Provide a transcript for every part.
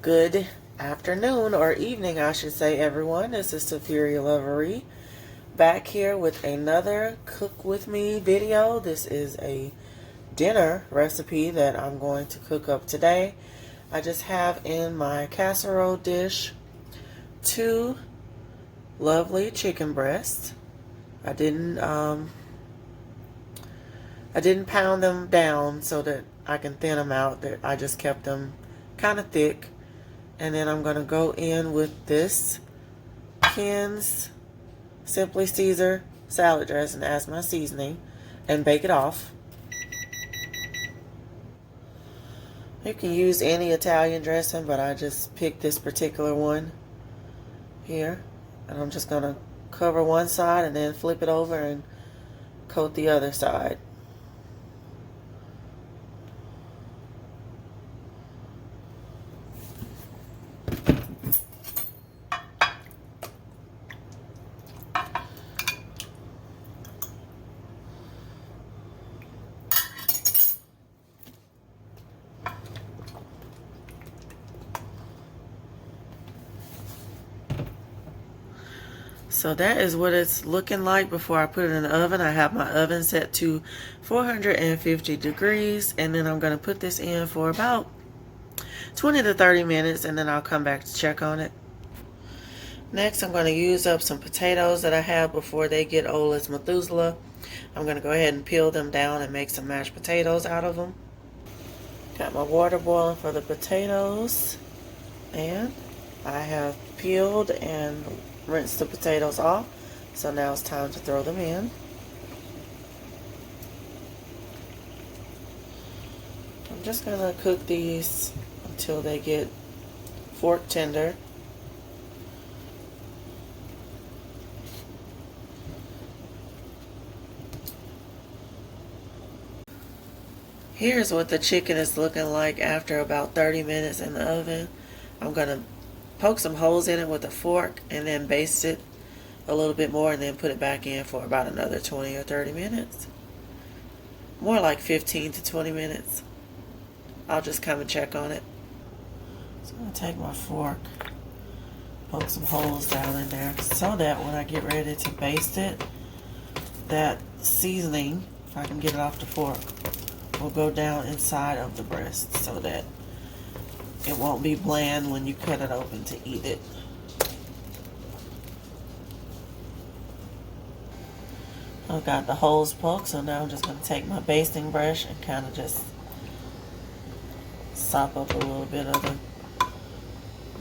Good afternoon or evening, I should say, everyone. This is Superior Lovery back here with another Cook With Me video. This is a dinner recipe that I'm going to cook up today. I just have in my casserole dish 2 lovely chicken breasts. I didn't pound them down so that I can thin them out. I just kept them kind of thick. And then I'm going to go in with this Ken's Simply Caesar salad dressing as my seasoning and bake it off. You can use any Italian dressing, but I just picked this particular one here. And I'm just going to cover one side and then flip it over and coat the other side. So that is what it's looking like before I put it in the oven. I have my oven set to 450 degrees, and then I'm going to put this in for about 20 to 30 minutes, and then I'll come back to check on it. Next, I'm going to use up some potatoes that I have before they get old as Methuselah. I'm going to go ahead and peel them down and make some mashed potatoes out of them. Got my water boiling for the potatoes, and I have peeled and rinsed the potatoes off, so now it's time to throw them in. I'm just going to cook these until they get fork tender. Here's what the chicken is looking like after about 30 minutes in the oven. I'm going to poke some holes in it with a fork and then baste it a little bit more and then put it back in for about another 20 or 30 minutes. More like 15 to 20 minutes. I'll just come and check on it. So I'm going to take my fork, poke some holes down in there so that when I get ready to baste it, that seasoning, if I can get it off the fork, will go down inside of the breast so that it won't be bland when you cut it open to eat it. I've got the holes poked, so now I'm just going to take my basting brush and kind of just sop up a little bit of the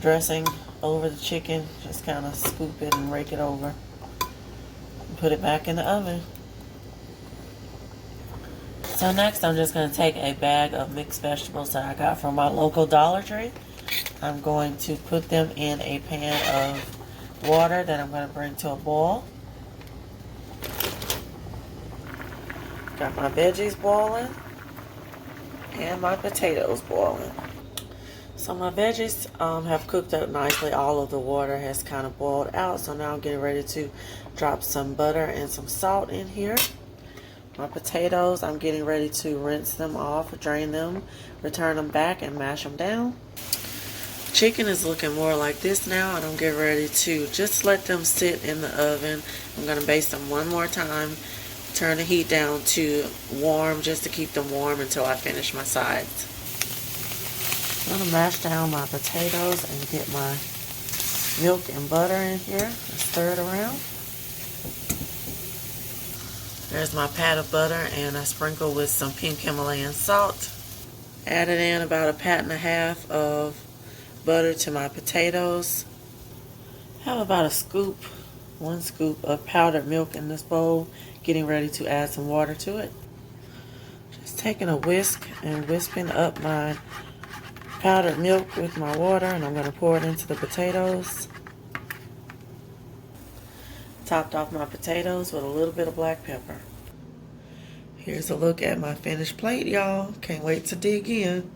dressing over the chicken. Just kind of scoop it and rake it over and put it back in the oven. So next I'm just going to take a bag of mixed vegetables that I got from my local Dollar Tree. I'm going to put them in a pan of water that I'm going to bring to a boil. Got my veggies boiling and my potatoes boiling. So my veggies have cooked up nicely. All of the water has kind of boiled out. So now I'm getting ready to drop some butter and some salt in here. My potatoes, I'm getting ready to rinse them off, drain them, return them back, and mash them down. Chicken is looking more like this now, and I'm getting ready to just let them sit in the oven. I'm going to baste them one more time, turn the heat down to warm, just to keep them warm until I finish my sides. I'm going to mash down my potatoes and get my milk and butter in here and stir it around. There's my pat of butter, and I sprinkle with some pink Himalayan salt. Added in about a pat and a half of butter to my potatoes. Have about a scoop, 1 scoop of powdered milk in this bowl. Getting ready to add some water to it. Just taking a whisk and whisking up my powdered milk with my water, and I'm going to pour it into the potatoes. Topped off my potatoes with a little bit of black pepper. Here's a look at my finished plate, y'all. Can't wait to dig in.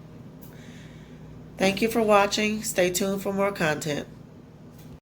Thank you for watching. Stay tuned for more content.